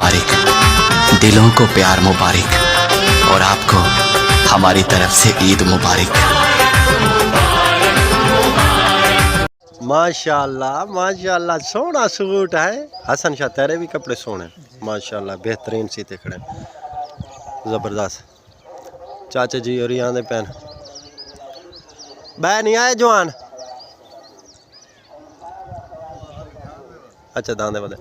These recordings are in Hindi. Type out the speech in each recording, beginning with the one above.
मुबारक, दिलों को प्यार मुबारक, और आपको हमारी तरफ से ईद मुबारक। माशाल्लाह माशाल्लाह, सोना सूट है। हसन शाह तेरे भी कपड़े सोने माशाल्लाह, बेहतरीन सीते खड़े, ज़बरदस्त। चाचा जी और यहाँ दे पैन बह नहीं आए जवान। अच्छा दांदे बदे।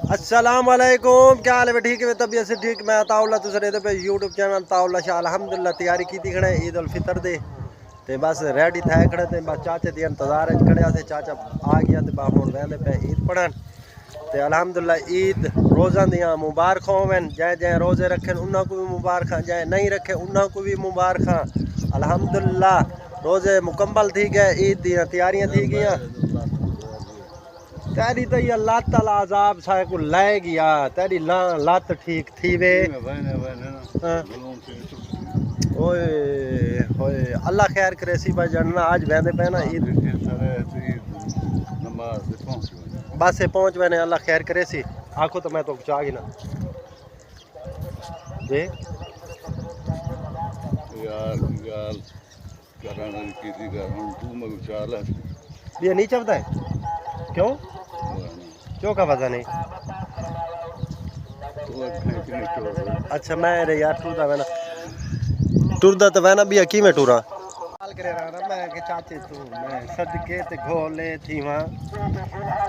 अस्सलाम वालेकुम, क्या हाल है? ठीक है, तबीयत से ठीक। मैं ताउल्ला दूसरे पे यूट्यूब चैनल ताउल्ला शाह अल्हम्दुलिल्लाह तैयारी की थी खड़े ईद उल फितर दे ते बस रेडी थे खड़े थे, बस चाचे दी इंतजार खड़े थे। चाचा आ गया ते बा हुण वेंदे पे ईद पढ़न ते अल्हम्दुलिल्लाह ईद रोज़ा दियां मुबारक होवन। जै जै रोज़े रखे उन्हां को भी मुबारक, जै नहीं रखे उन्हां को भी मुबारक। अल्हम्दुलिल्लाह रोज़े मुकम्मल थी गए, ईद दियां तैयारियां थी गई। तेरी तो ये लत अला अजाब सा को लै गया, तेरी लत ठीक थी वे। ओए होए, अल्लाह खैर करे सी भाई जानना। आज वेंदे पे ना ईद बस से पहुंच मैंने, अल्लाह खैर करे सी। आखो तो मैं तो चाह ही ना दे यार गाल कराना की थी कर हम तू मग चाला ये नहीं चलता है क्यों? क्यों का पता नहीं। अच्छा मैं रे यार टूरदा वैना, टूरदा तो वैना भी की में टूरा करे रहा मैं के चाचे तू मैं सदके ते घोले थी वहां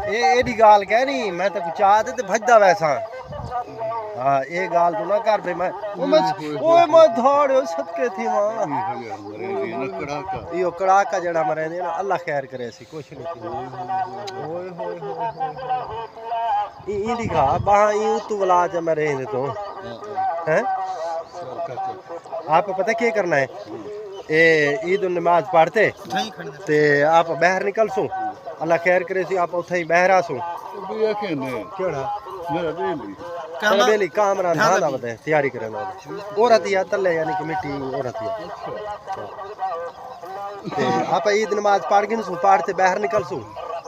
ए एडी गाल कह नहीं, मैं तो चाह दे ते भजदा वैसा। हाँ ये गाल तो ना कर बे, मैं ओए मैं धोड़ो सदके थी वहां यो कड़ाका जड़ा मरे ने ना, अल्लाह खैर करे सी कुछ नहीं थी। ओए होए होए इंदी खा बाहा ई तू वला ज मरे ने तो हैं। आप पता क्या करना है, ए ईद नमाज पढ़ते ते आप बाहर निकल सो, अल्लाह खैर करे सी। आप उथे ही बाहर आ सो केड़ा मेरा बेली कामरा धांदा बदे तैयारी करे ना औरत या तले यानी कि मिट्टी औरत या ते आप ईद नमाज पढ़ के सो पढ़ते बाहर निकल सो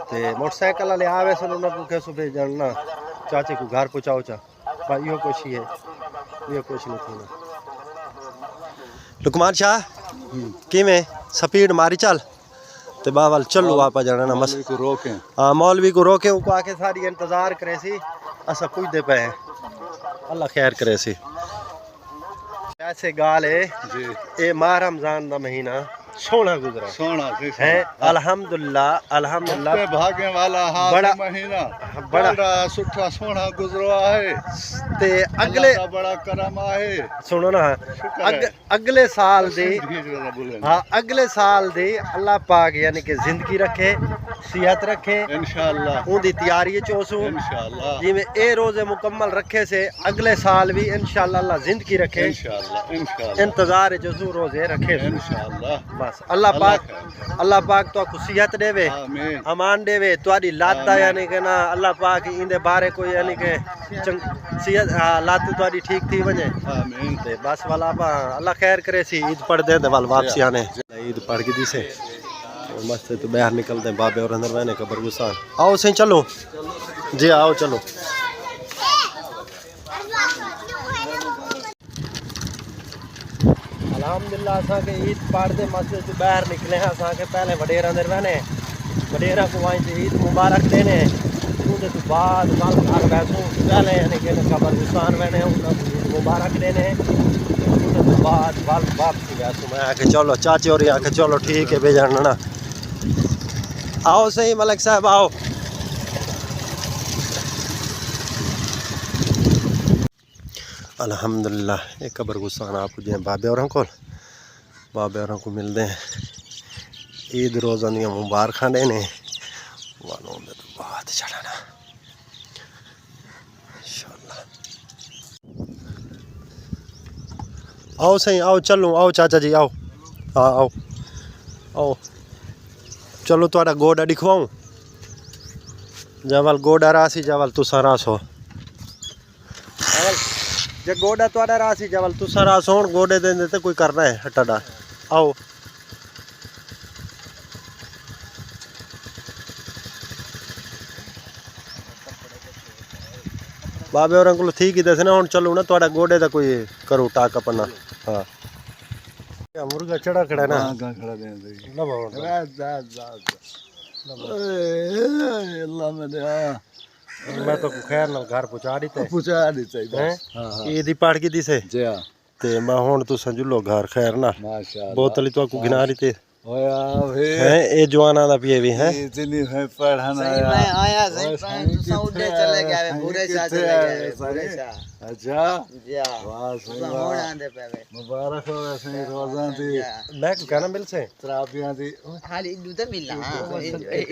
ते मोटरसाइकिल वाले आवे सन उन को कैसो पे जानना चाचे को घर पहुंचाओ चा भाई यो कुछ ही है, यो कुछ नहीं थी। लुकमान शाह कि में स्पीड मारी चल ते बावल चलो आप जाना ना मस को रोके। हाँ मौलवी को रोके उनको आके सारी इंतजार करे सी, असा पुजदे पे हैं, अल्लाह खैर करे सी। ऐसे गाल है जी ए माह रमजान दा महीना सोना गुजरा सोना है अल्हम्दुलिल्लाह अल्हम्दुलिल्लाह। भागे वाला हाथ बड़ा महीना बड़ा सुठा सोना गुजरा है ते अगले बड़ा करम है। सुनो ना अगले साल दे हाँ अगले साल दे अल्लाह पाक यानी कि जिंदगी रखे, सेहत रखे इंशाअल्लाह, उनकी तैयारी चोसू इंशाअल्लाह जिमें ए रोजे मुकम्मल रखे से अगले साल भी इंशाअल्लाह अल्लाह जिंदगी रखे, इंशाअल्लाह इंशाअल्लाह इंतजार चोसू रोजे रखे इंशाअल्लाह। बस अल्लाह पाक तो सेहत देवे, आमीन अमान देवे तुआरी लात यानी कि ना अल्लाह पाक इंदे बारे कोई यानी कि सेहत लात तुआरी ठीक थी वने आमीन ते बस वाला अल्लाह खैर करे सी। ईद पढ़ दे वाल वापसी आने ईद पढ़ के दी से मस्त तो बाहर निकलते हैं बाबे और अंदर बहने कबर गुस्सा। आओ सही चलो जी आओ चलो। अल्हम्दुलिल्लाह असा के ईद पढ़ते मस्जिद तो बाहर निकले हैं। असा के पहले वडेरा अंदर बहने वडेरा को वहीं से ईद मुबारक देने उसके तो बाद कल घर बैठूँ पहले यानी कि कब्रिस्तान बहने उनका ईद मुबारक देने उसके तो बाद बल वापसी बैठूँ। मैं आके चलो चाचे और आके चलो ठीक है बेजाना ना। आओ सही मलिक साहब आओ। अल्हम्दुलिल्लाह एक कबर गुस्सान आप जो बाबे और को मिलते हैं ईद रोज़ा दियां मुबारक देने वालों तो बात चढ़ाना इंशाअल्लाह। आओ सही आओ चलो आओ चाचा जी आओ हाँ आओ आओ चलो थोड़ा गोडा दिखवाऊँ जवल गोडा रासी जवल तुसा रासो जे गोडा थोड़ा रासी जवल तुसा रासो गोडे दे देते कोई करना है हटाडा। आओ बाबे और को ठीक ही दसना हुन चलो ना थोड़ा गोडे दा कोई करो टाक अपना हां क्या मुर्गा चढ़ा खड़ा ना हां का खड़ा दे दे ला बाबा जा अल्लाह मेरे मैं तो खैर ना घर पहुंचा दी ते पूछा दी चाहिए हैं हां ये दी पाड़ की दी से जी हां ते मैं हुन तू संजुलो घर खैर ना माशाल्लाह बोतल तो को गिना रही ते होया वे हैं ए जवाना दा पिए भी हैं इतनी है पढ़ाना सही मैं आया सही तू सऊदे चले गया वे बुरे शाह चले गया वे बुरे शाह अच्छा जी हां वाह सही होण आंदे पे वे मुबारक हो ऐसे रोजां दी मैं को कहना मिल से तराबियां दी हाली इदू ते मिलना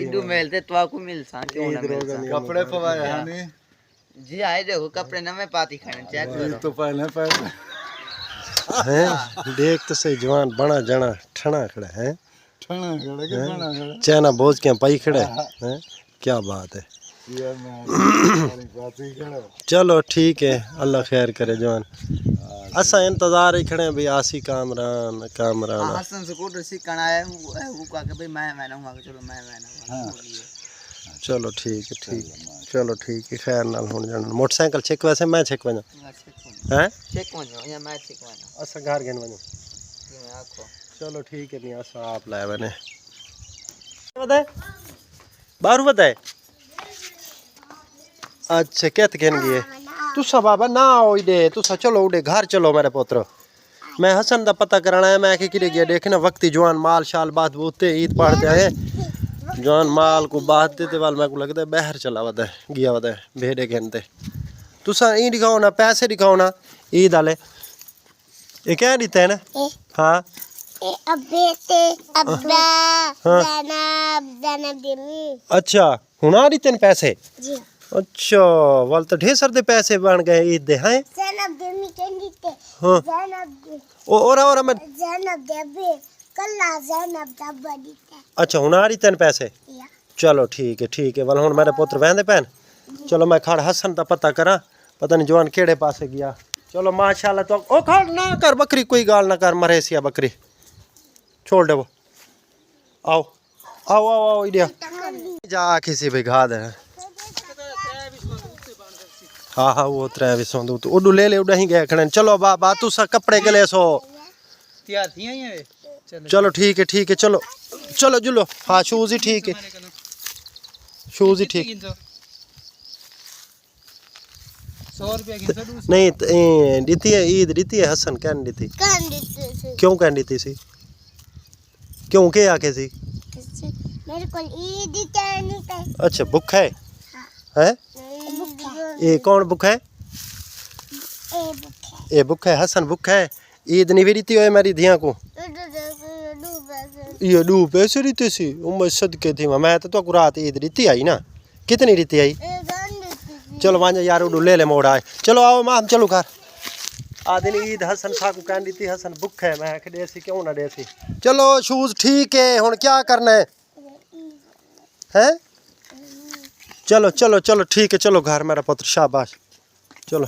इदू मिलते तो आपको मिल सा क्यों ना मिल सा कपड़े पवाए हानी जी आए देखो कपड़े नवे पाती खाने चेक करो तो पहले हैं देख तो सही जवान बना जाना ठना खड़ा है ठना खड़ा के ठना खड़ा चैना बोझ के पाई खड़े हैं क्या बात है ये मैं बात ही करो चलो ठीक है अल्लाह खैर करे जवान असा इंतजार ही खड़े हैं भाई आसी कामरान कामरान हसन स्कूटर सीखना है वो का के भाई मैं ना चलो मैं ना चलो ठीक है चलो ठीक है खैर नाल होने जाना मोटरसाइकिल चेक वैसे मैं चेक वना हैं चेक वनो या मैं चेक वनो असा घर गेन वनो मैं आखो चलो ठीक है नहीं असा आप लाए बने बताए बारू बताए अच्छा क्या कहन गए तुसा बाबा ना आओ इडे तुसा चलो उडे घर चलो मेरे पुत्र मैं हसन दा पता कराना है मैं कि किरे गया देखना वक्ती जवान माल शाल बात बोते ईद पढ़ते आए जवान माल को बात देते वाल मैं को लगता है बाहर चला वदा गया वदा भेड़े कहते तुसा ई दिखाओ ना पैसे दिखाओ ना ईद वाले ये क्या देते हैं ना हाँ अच्छा हुना देते हैं पैसे अच्छा वाल तो ढेर सारे पैसे बन गए ईद दे हैं हाँ और मैं अच्छा हुना देते हैं पैसे चलो ठीक है वाल हुन मेरे पुत्र वहदे पैन चलो मैं खड़ हसन दा पता करा पता नहीं जवान केड़े पासे गया चलो माशाल्लाह तो ओ खड़ ना कर बकरी कोई गाल ना कर मरे सिया बकरी छोड़ दे वो आओ आओ आओ आओ इडिया जा किसी भी घा दे हाँ हाँ वो त्रै भी सौंदू तो उडू ले उड़ा ही गए खड़े चलो बाबा तू सा कपड़े गले सो तैयार थी हैं चलो ठीक है चलो चलो जुलो हाँ शूज ही ठीक है शूज ही ठीक 100 रुपया नहीं दीती है ईद दीती है हसन कहन दीती क्यों कहन दीती सी क्यों के आके सी मेरे को ईद ही करनी है अच्छा भूख है हैं ये कौन भूख है ये भूख है हसन भूख है ईद नहीं रीति हो मेरी धिया को ये डू पैसे रीति सी उम्र सदके थी मैं तो रात ईद रीति आई ना कितनी रीति आई चलो वांजा यार उडू ले मोड़ आए चलो आओ मां हम चलो घर आदिन ईद हसन खा को कहन दी हसन भूख है मैं कि देसी क्यों ना देसी चलो शूज ठीक है हुन क्या करना है हैं चलो ठीक है चलो घर मेरा पुत्र शाबाश चलो